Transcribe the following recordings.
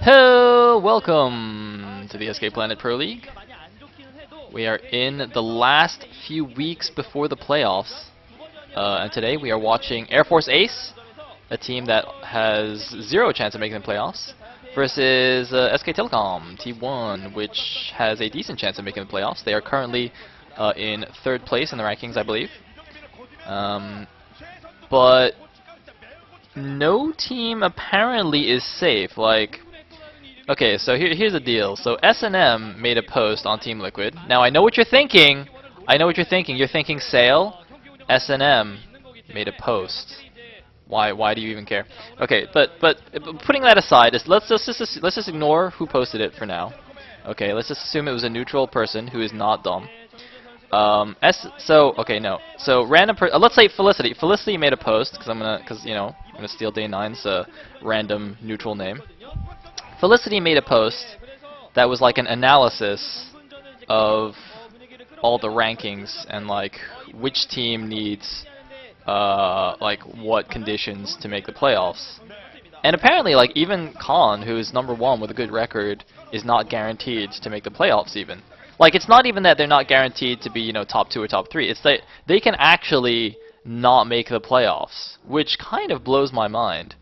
Hello, welcome to the SK Planet Pro League. We are in the last few weeks before the playoffs, and today we are watching Air Force Ace, a team that has zero chance of making the playoffs, versus SK Telecom T1, which has a decent chance of making the playoffs. They are currently in third place in the rankings, I believe. But no team apparently is safe. Okay, so here's the deal. So S&M made a post on Team Liquid. Now I know what you're thinking. You're thinking Sayle, S&M made a post. Why do you even care? Okay, but putting that aside, let's just ignore who posted it for now. Okay, let's just assume it was a neutral person who is not dumb. So random let's say Felicity. Felicity made a post I'm gonna steal Day 9's random neutral name. Felicity made a post that was like an analysis of all the rankings and like which team needs like what conditions to make the playoffs. And apparently like even Khan, who is #1 with a good record, is not guaranteed to make the playoffs even. Like it's not even that they're not guaranteed to be, top 2 or top 3. It's that they can actually not make the playoffs, which kind of blows my mind.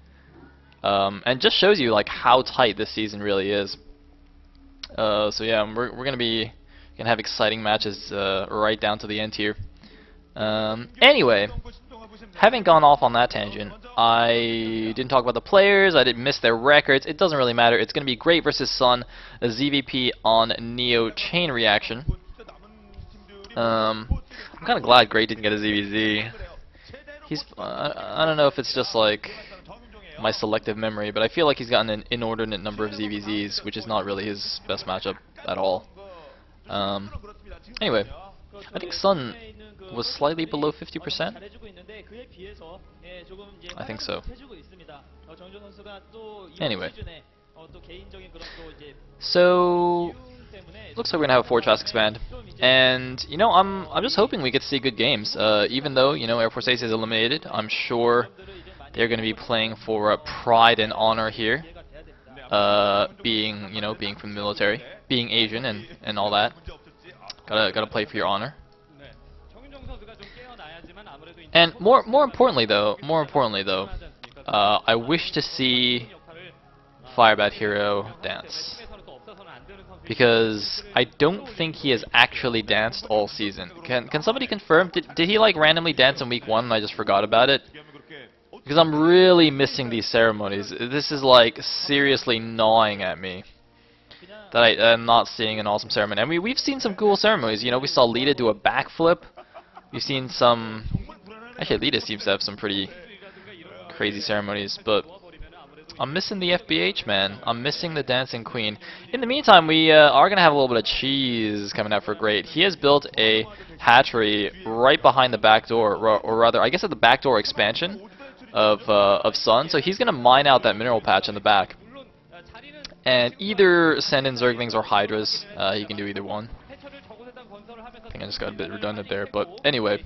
And just shows you like how tight this season really is. So yeah, we're gonna have exciting matches right down to the end here. Anyway, having gone off on that tangent, I didn't talk about the players. I didn't miss their records. It doesn't really matter. It's gonna be Great versus Sun, a ZVP on Neo Chain Reaction. I'm kind of glad Great didn't get a ZVZ. I don't know if it's just like my selective memory, but I feel like he's gotten an inordinate number of ZVZs, which is not really his best matchup at all. Anyway, I think Sun was slightly below 50%. I think so. Anyway, so looks like we're gonna have a 4 Trask expand, and I'm just hoping we get to see good games. Even though Air Force Ace is eliminated, I'm sure they're going to be playing for pride and honor here, being from the military, being Asian and all that. Gotta play for your honor. And more importantly though, I wish to see Firebat Hero dance, because I don't think he has actually danced all season. Can somebody confirm? Did he like randomly dance in week 1 and I just forgot about it? Because I'm really missing these ceremonies. This is like seriously gnawing at me that I'm not seeing an awesome ceremony. I mean, we've seen some cool ceremonies. We saw Lita do a backflip. We've seen some. Actually, Lita seems to have some pretty crazy ceremonies, but I'm missing the FBH, man. I'm missing the Dancing Queen. In the meantime, we are gonna have a little bit of cheese coming out for Great. He has built a hatchery right behind the back door, or rather, I guess at the back door expansion of Sun, so he's gonna mine out that mineral patch in the back, and either send in Zerglings or Hydras. He can do either one. I think I just got a bit redundant there, but anyway,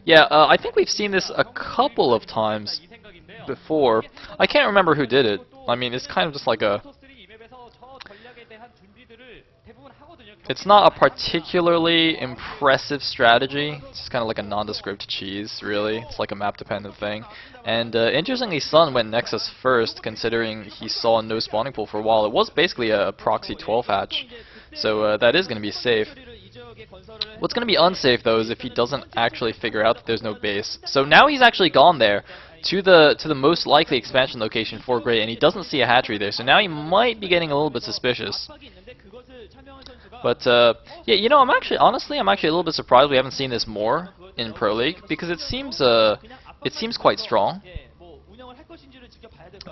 yeah, I think we've seen this a couple of times before. I can't remember who did it. I mean, it's kind of just like it's not a particularly impressive strategy. It's just kind of like a nondescript cheese, really. It's like a map-dependent thing. And interestingly, Sun went Nexus first, considering he saw no spawning pool for a while. It was basically a proxy 12 hatch, so that is going to be safe. What's going to be unsafe, though, is if he doesn't actually figure out that there's no base. So now he's actually gone there to the most likely expansion location for Great, and he doesn't see a hatchery there. So now he might be getting a little bit suspicious. But yeah, I'm actually a little bit surprised we haven't seen this more in Pro League, because it seems quite strong.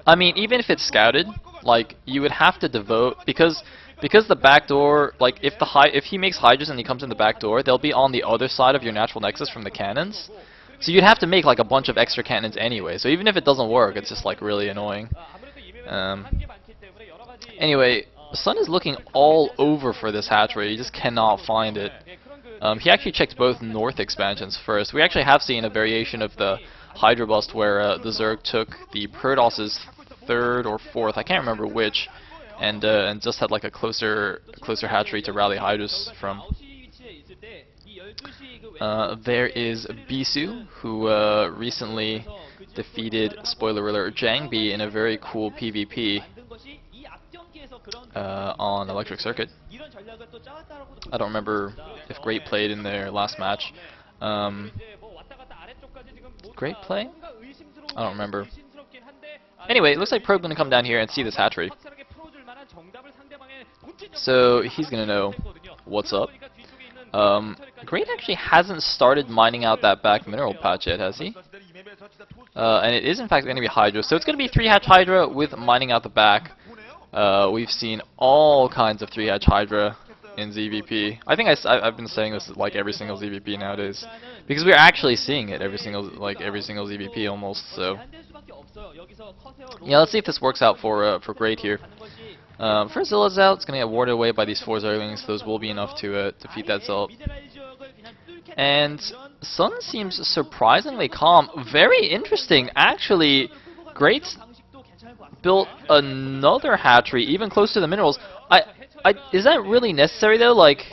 I mean, even if it's scouted, like you would have to devote, because the back door, like if he makes Hydras and he comes in the back door, they'll be on the other side of your natural nexus from the cannons. So you'd have to make like a bunch of extra cannons anyway. So even if it doesn't work, it's just like really annoying. Anyway, Sun is looking all over for this hatchery. He just cannot find it. He actually checked both north expansions first. We actually have seen a variation of the Hydra Bust where the Zerg took the Protoss's 3rd or 4th, I can't remember which, and just had like a closer hatchery to rally Hydras from. There is Bisu, who recently defeated, spoiler alert, Jangbi in a very cool PvP on Electric Circuit. I don't remember if Great played in their last match. Great play? I don't remember. Anyway, it looks like Probe gonna come down here and see this hatchery. So he's gonna know what's up. Great actually hasn't started mining out that back mineral patch yet, has he? And it is in fact going to be Hydra, so it's going to be 3-hatch Hydra with mining out the back. We've seen all kinds of 3-hatch Hydra in ZVP. I think I've been saying this like every single ZVP nowadays, because we're actually seeing it every single ZVP almost. So yeah, let's see if this works out for Great here. First Zilla's out, it's going to get warded away by these 4 Zerglings. Those will be enough to defeat that Zilla. And Sun seems surprisingly calm. Very interesting, actually. Great's built another hatchery, even close to the minerals. Is that really necessary though? Like,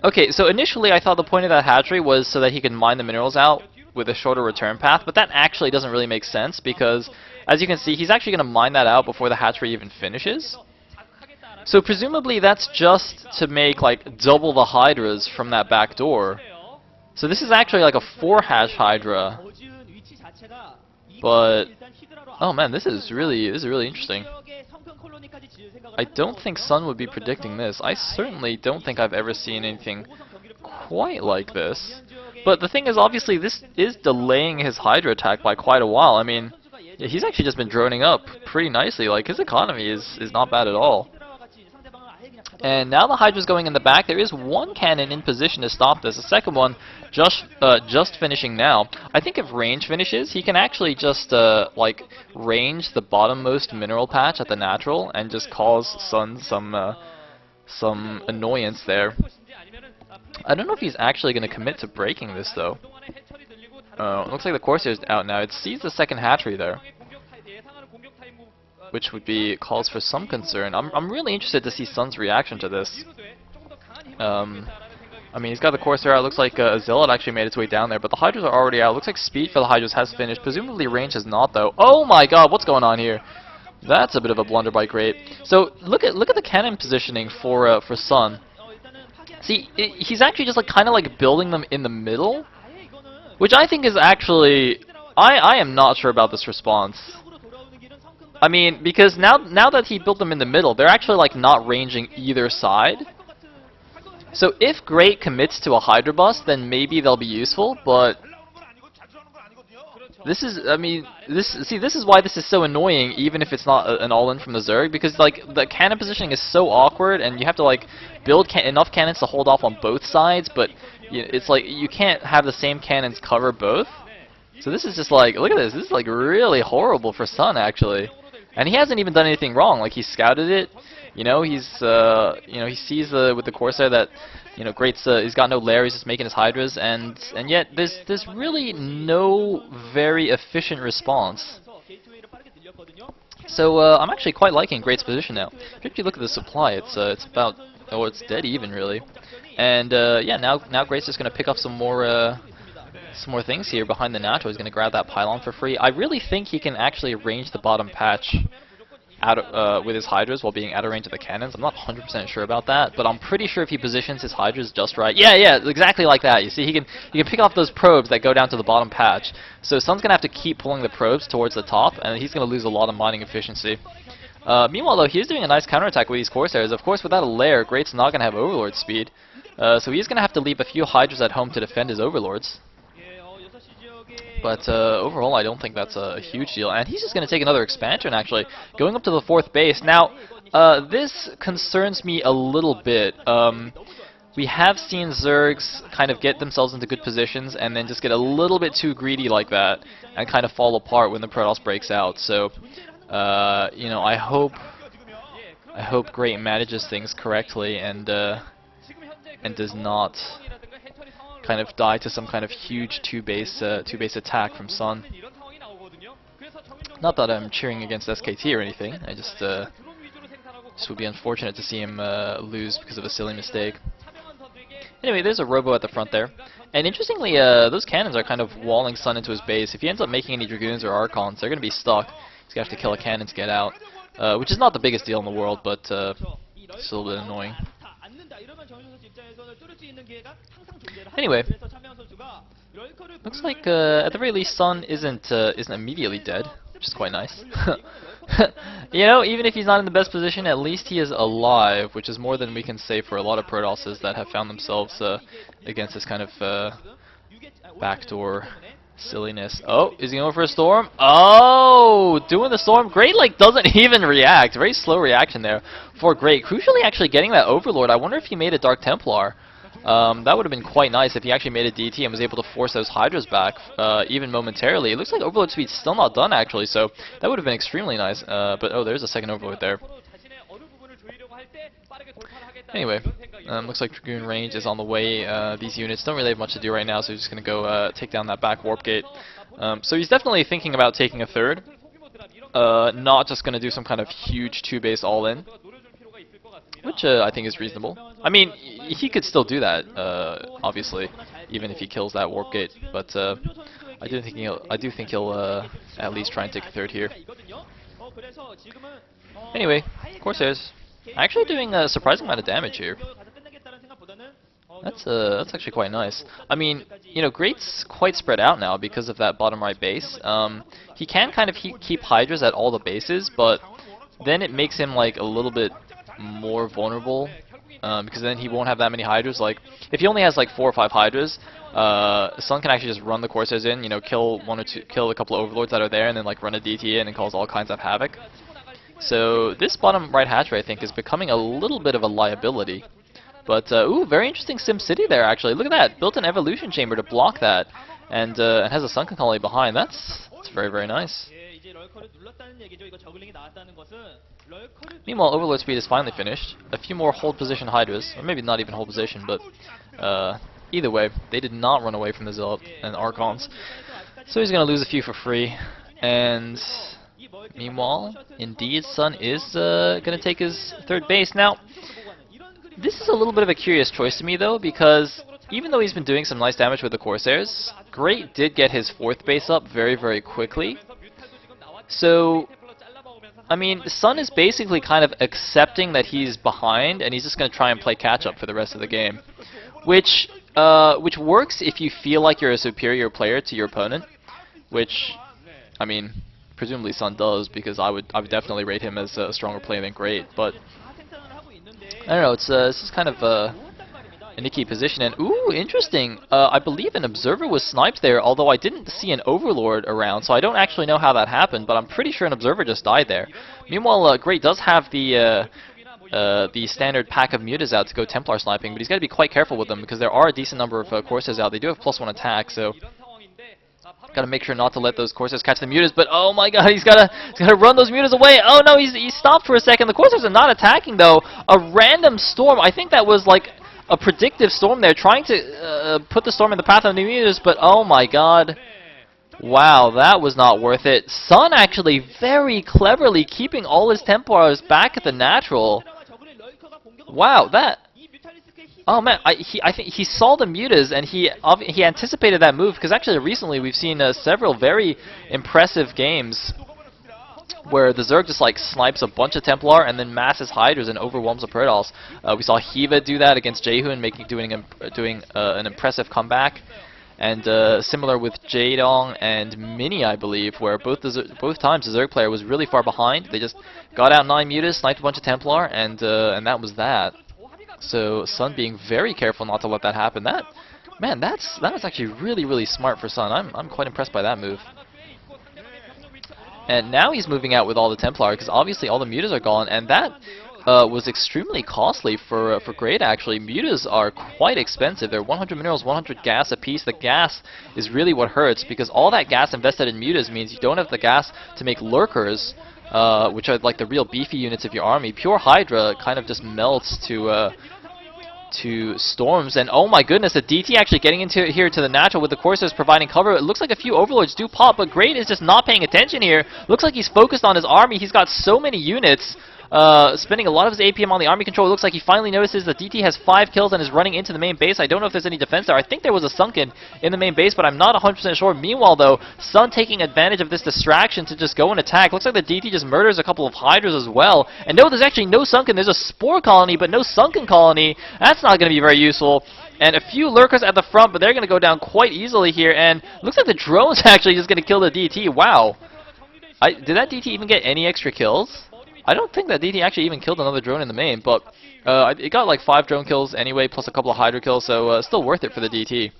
okay, so initially I thought the point of that hatchery was so that he could mine the minerals out with a shorter return path, but that actually doesn't really make sense because, as you can see, he's actually going to mine that out before the hatchery even finishes. So presumably that's just to make like double the Hydras from that back door. So this is actually like a 4-hatch Hydra. But oh man, this is really interesting. I don't think Sun would be predicting this. I certainly don't think I've ever seen anything quite like this. But the thing is, obviously this is delaying his Hydra attack by quite a while. I mean, yeah, he's actually just been droning up pretty nicely. Like, his economy is not bad at all. And now the Hydra's going in the back. There is one cannon in position to stop this. The second one just finishing now. I think if range finishes, he can actually just like range the bottommost mineral patch at the natural and just cause Sun some annoyance there. I don't know if he's actually going to commit to breaking this though. Looks like the Corsair's out now. It sees the second hatchery there, which would be cause for some concern. I'm really interested to see Sun's reaction to this. I mean, he's got the Corsair out. Looks like a Zealot actually made its way down there, but the Hydras are already out. Looks like speed for the Hydras has finished. Presumably range has not though. Oh my god, what's going on here? That's a bit of a blunder by Great. So look at the cannon positioning for Sun. See, he's actually just like kind of like building them in the middle, which I think is actually I am not sure about this response. I mean, because now that he built them in the middle, they're actually like not ranging either side. So if Great commits to a Hydra bust, then maybe they'll be useful, but this is, I mean, this is why this is so annoying, even if it's not an all-in from the Zerg, because like the cannon positioning is so awkward, and you have to like build enough cannons to hold off on both sides, but you know, it's like you can't have the same cannons cover both. So this is just like, look at this. This is like really horrible for Sun actually, and he hasn't even done anything wrong. Like he scouted it, you know. He sees with the Corsair that, you know, Great's he's got no lair. He's just making his Hydras, and yet there's really no very efficient response. So I'm actually quite liking Great's position now. If you look at the supply, it's about, oh, it's dead even really. And yeah, now Great's just gonna pick up some more things here behind the natural. He's gonna grab that pylon for free. I really think he can actually range the bottom patch out with his Hydras while being out of range of the cannons. I'm not 100% sure about that, but I'm pretty sure if he positions his Hydras just right. Yeah, exactly like that. You see, he can pick off those probes that go down to the bottom patch. So Sun's gonna have to keep pulling the probes towards the top, and he's gonna lose a lot of mining efficiency. Meanwhile, though, he's doing a nice counterattack with these Corsairs. Of course, without a lair, Great's not gonna have Overlord speed, so he's gonna have to leave a few Hydras at home to defend his Overlords. But overall, I don't think that's a huge deal. And he's just going to take another expansion, actually, going up to the 4th base. Now, this concerns me a little bit. We have seen Zergs kind of get themselves into good positions and then just get a little bit too greedy like that and kind of fall apart when the Protoss breaks out. So, you know, I hope Great manages things correctly and does not kind of die to some kind of huge two base attack from Sun. Not that I'm cheering against SKT or anything. I just would be unfortunate to see him lose because of a silly mistake. Anyway, there's a Robo at the front there. And interestingly, those cannons are kind of walling Sun into his base. If he ends up making any Dragoons or Archons, they're going to be stuck. He's going to have to kill a cannon to get out. Which is not the biggest deal in the world, but it's a little bit annoying. Anyway, looks like at the very least Sun isn't immediately dead, which is quite nice. You know, even if he's not in the best position, at least he is alive, which is more than we can say for a lot of Protosses that have found themselves against this kind of backdoor silliness. Oh, is he going for a storm? Oh, doing the storm. Great, like, doesn't even react. Very slow reaction there for Great. Crucially, actually getting that Overlord. I wonder if he made a Dark Templar. That would have been quite nice if he actually made a DT and was able to force those Hydras back, even momentarily. It looks like Overlord speed's still not done, actually, so that would have been extremely nice. But, oh, there's a second Overlord there. Anyway, looks like Dragoon range is on the way. These units don't really have much to do right now, so he's just going to go take down that back Warp Gate. So he's definitely thinking about taking a third, not just going to do some kind of huge 2-base all-in, which I think is reasonable. I mean, he could still do that, obviously, even if he kills that Warp Gate, but I do think he'll at least try and take a third here. Anyway, Corsairs. Actually doing a surprising amount of damage here. That's actually quite nice. I mean, you know, Great's quite spread out now because of that bottom right base. He can kind of keep Hydras at all the bases, but then it makes him like a little bit more vulnerable because then he won't have that many Hydras. Like, if he only has like 4 or 5 Hydras, Sun can actually just run the Corsairs in, you know, kill a couple of Overlords that are there, and then like run a DT in and cause all kinds of havoc. So this bottom right hatchery, I think, is becoming a little bit of a liability. But, ooh, very interesting SimCity there, actually. Look at that. Built an evolution chamber to block that. And it has a sunken colony behind. That's very, very nice. Meanwhile, Overlord speed is finally finished. A few more hold position Hydras. Or maybe not even hold position, but either way, they did not run away from the Zealot and Archons. So he's going to lose a few for free. And meanwhile, indeed, Sun is going to take his third base. Now, this is a little bit of a curious choice to me, though, because even though he's been doing some nice damage with the Corsairs, Great did get his 4th base up very, very quickly. So, I mean, Sun is basically kind of accepting that he's behind, and he's just going to try and play catch-up for the rest of the game. Which works if you feel like you're a superior player to your opponent, which, I mean, presumably Sun does, because I would definitely rate him as a stronger player than Great, but I don't know, it's just kind of a nicky position, and ooh, interesting, I believe an Observer was sniped there, although I didn't see an Overlord around, so I don't actually know how that happened, but I'm pretty sure an Observer just died there. Meanwhile, Great does have the standard pack of Mutas out to go Templar sniping, but he's got to be quite careful with them, because there are a decent number of Corsairs out. They do have +1 attack, so got to make sure not to let those Corsairs catch the Mutas, but oh my god, he's got to run those Mutas away. Oh no, he stopped for a second. The Corsairs are not attacking, though. A random storm, I think that was like a predictive storm there, trying to put the storm in the path of the Mutas, but oh my god. Wow, that was not worth it. Sun actually very cleverly keeping all his Templars back at the natural. Wow, that... Oh man, I think he saw the Mutas and he anticipated that move, because actually recently we've seen several very impressive games where the Zerg just like snipes a bunch of Templar and then masses Hydras and overwhelms the Protoss. We saw Hiva do that against Jaehoon, doing an impressive comeback, and similar with Jaedong and Mini, I believe, where both times the Zerg player was really far behind. They just got out 9 Mutas, sniped a bunch of Templar, and that was that. So Sun being very careful not to let that happen. That was actually really, really smart for Sun. I'm quite impressed by that move. And now he's moving out with all the Templar, because obviously all the Mutas are gone, and that was extremely costly for Great, actually. Mutas are quite expensive. They're 100 minerals, 100 gas apiece. The gas is really what hurts, because all that gas invested in Mutas means you don't have the gas to make Lurkers, which are like the real beefy units of your army. Pure Hydra kind of just melts to to Storms, and oh my goodness, the DT actually getting into here to the natural with the Corsairs providing cover. It looks like a few Overlords do pop, but Great is just not paying attention here. Looks like he's focused on his army. He's got so many units, spending a lot of his APM on the army control. It looks like he finally notices that DT has 5 kills and is running into the main base. I don't know if there's any defense there. I think there was a Sunken in the main base, but I'm not 100% sure. Meanwhile, though, Sun taking advantage of this distraction to just go and attack. Looks like the DT just murders a couple of Hydras as well. And no, there's actually no Sunken. There's a Spore colony, but no Sunken colony. That's not going to be very useful. And a few Lurkers at the front, but they're going to go down quite easily here. And looks like the drone's actually just going to kill the DT. Wow. Did that DT even get any extra kills? I don't think that DT actually even killed another drone in the main, but it got like 5 drone kills anyway, plus a couple of Hydra kills, so still worth it for the DT.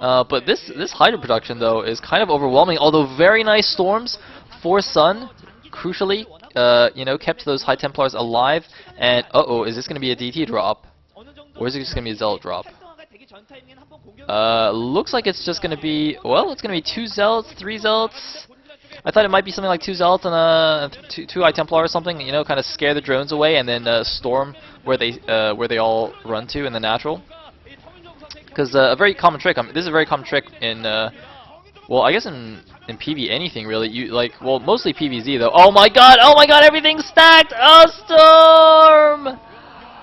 But this Hydra production, though, is kind of overwhelming, although very nice Storms for Sun, crucially, you know, kept those High Templars alive, and uh-oh, is this going to be a DT drop? Or is it just going to be a Zealot drop? Looks like it's just going to be, well, it's going to be 2 Zealots, 3 Zealots. I thought it might be something like 2 Zealots and two High Templar or something, you know, kind of scare the drones away and then storm where they all run to in the natural. Because a very common trick, this is a very common trick in, well, I guess in PV anything really. You well, mostly PVZ though. Oh my god, everything's stacked! Oh, Storm!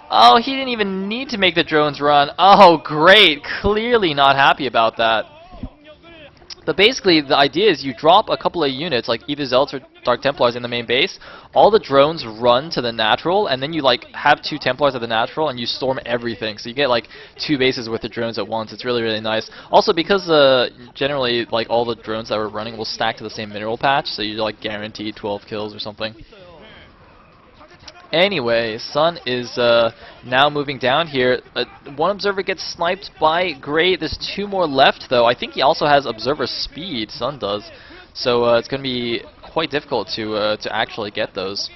Oh, he didn't even need to make the drones run. Oh, great, clearly not happy about that. But basically, the idea is you drop a couple of units, like either Zealots or Dark Templars in the main base. All the drones run to the natural, and then you have 2 Templars at the natural, and you storm everything. So you get like 2 bases worth of drones at once. It's really, really nice. Also, because generally all the drones that were running will stack to the same mineral patch, so you're guaranteed 12 kills or something. Anyway, Sun is now moving down here. One Observer gets sniped by Great. There's 2 more left, though. I think he also has Observer speed. Sun does. So it's going to be quite difficult to actually get those.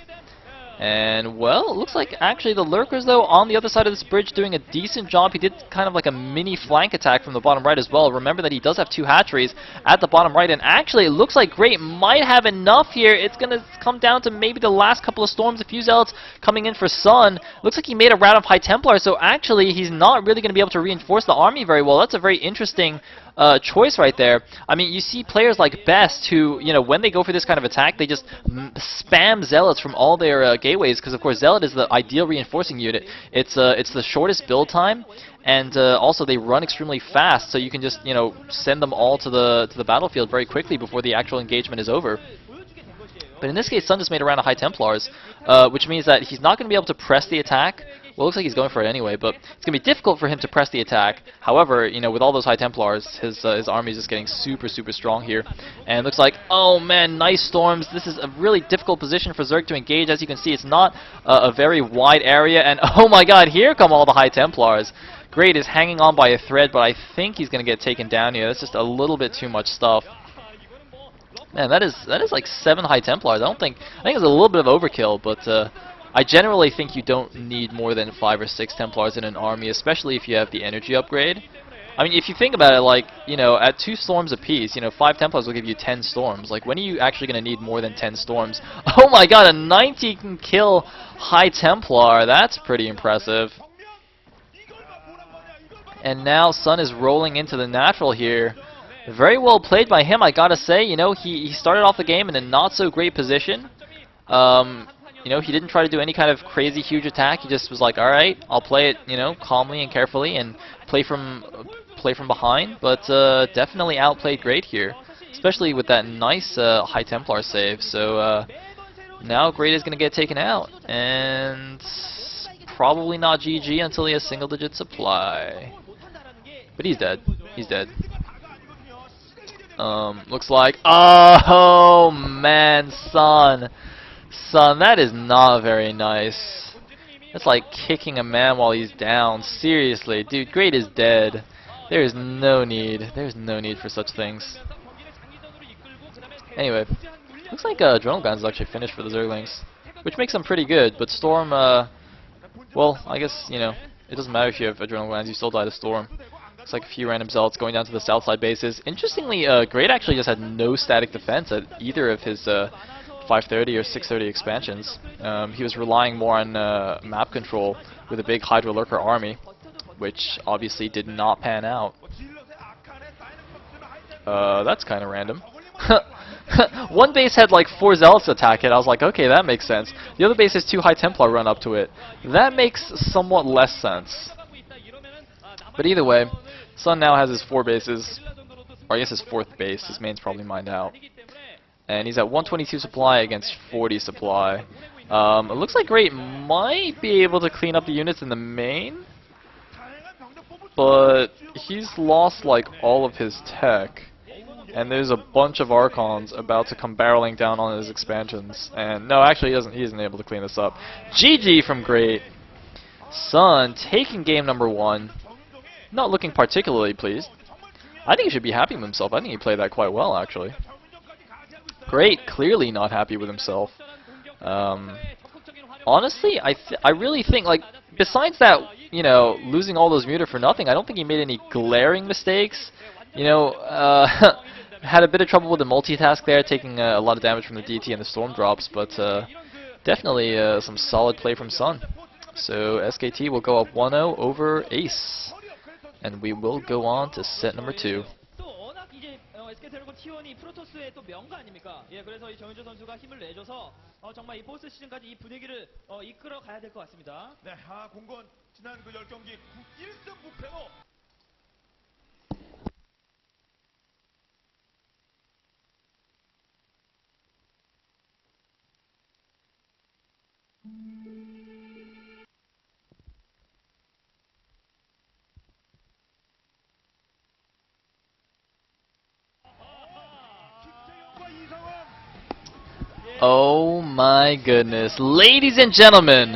And, well, it looks like actually the Lurkers, though, on the other side of this bridge doing a decent job. He did kind of like a mini flank attack from the bottom right as well. Remember that he does have 2 hatcheries at the bottom right. And actually, it looks like Great might have enough here. It's going to come down to maybe the last couple of Storms. A few Zealots coming in for Sun. Looks like he made a rout of High Templar. So actually, he's not really going to be able to reinforce the army very well. That's a very interesting choice right there. I mean, you see players like Best who, you know, when they go for this kind of attack, they just spam Zealots from all their gateways, because of course Zealot is the ideal reinforcing unit. It's the shortest build time, and also they run extremely fast, so you can just, you know, send them all to the battlefield very quickly before the actual engagement is over. But in this case, Sun just made a round of High Templars, which means that he's not going to be able to press the attack. Well, it looks like he's going for it anyway, but it's going to be difficult for him to press the attack. However, you know, with all those High Templars, his army is just getting super, super strong here. And it looks like, oh man, nice Storms. This is a really difficult position for Zerg to engage. As you can see, it's not a very wide area. And oh my god, here come all the High Templars. Great is hanging on by a thread, but I think he's going to get taken down here. That's just a little bit too much stuff. Man, that is like 7 High Templars. I think it's a little bit of overkill, but I generally think you don't need more than 5 or 6 Templars in an army, especially if you have the energy upgrade. I mean, if you think about it, you know, at 2 Storms apiece, you know, 5 Templars will give you 10 Storms. When are you actually going to need more than 10 Storms? Oh my god, a 19 kill High Templar. That's pretty impressive. And now Sun is rolling into the natural here. Very well played by him, I gotta say. You know, he started off the game in a not so great position. You know, he didn't try to do any kind of crazy huge attack. He just was like, all right, I'll play it, you know, calmly and carefully and play from behind. But definitely outplayed Great here, especially with that nice High Templar save. So now Great is going to get taken out, and probably not GG until he has single-digit supply. But he's dead. He's dead. Looks like, oh man, Sun, that is not very nice. That's like kicking a man while he's down. Seriously, dude, Great is dead. There is no need. There's no need for such things. Anyway, looks like Adrenal Glands is actually finished for the Zerglings, which makes them pretty good. But Storm, well, I guess, you know, it doesn't matter if you have Adrenal Glands, you still die to Storm. Looks like a few random Zealots going down to the south side bases. Interestingly, Great actually just had no static defense at either of his 530 or 630 expansions. He was relying more on map control with a big Hydra Lurker army, which obviously did not pan out. That's kind of random. One base had like 4 Zealots attack it. I was like, okay, that makes sense. The other base has 2 High Templar run up to it. That makes somewhat less sense. But either way, Sun now has his 4 bases, or I guess his 4th base. His main's probably mined out. And he's at 122 supply against 40 supply. It looks like Great might be able to clean up the units in the main, but he's lost like all of his tech. And there's a bunch of Archons about to come barreling down on his expansions. And no, actually he isn't able to clean this up. GG from Great. Sun taking game number 1. Not looking particularly pleased. I think he should be happy with himself. I think he played that quite well, actually. Great, clearly not happy with himself. Honestly, I really think, like, besides that, you know, losing all those muta for nothing, I don't think he made any glaring mistakes. You know, had a bit of trouble with the multitask there, taking a lot of damage from the DT and the storm drops, but definitely some solid play from Sun. So SKT will go up 1-0 over Ace, and we will go on to set number 2. SKT T1이 프로토스의 또 명가 아닙니까? 예, 그래서 이 정현주 선수가 힘을 내줘서 정말 이 포스트 시즌까지 이 분위기를 이끌어 가야 될 것 같습니다. 네, 공건 지난 그 10경기 1승 9패로 Oh my goodness. Ladies and gentlemen,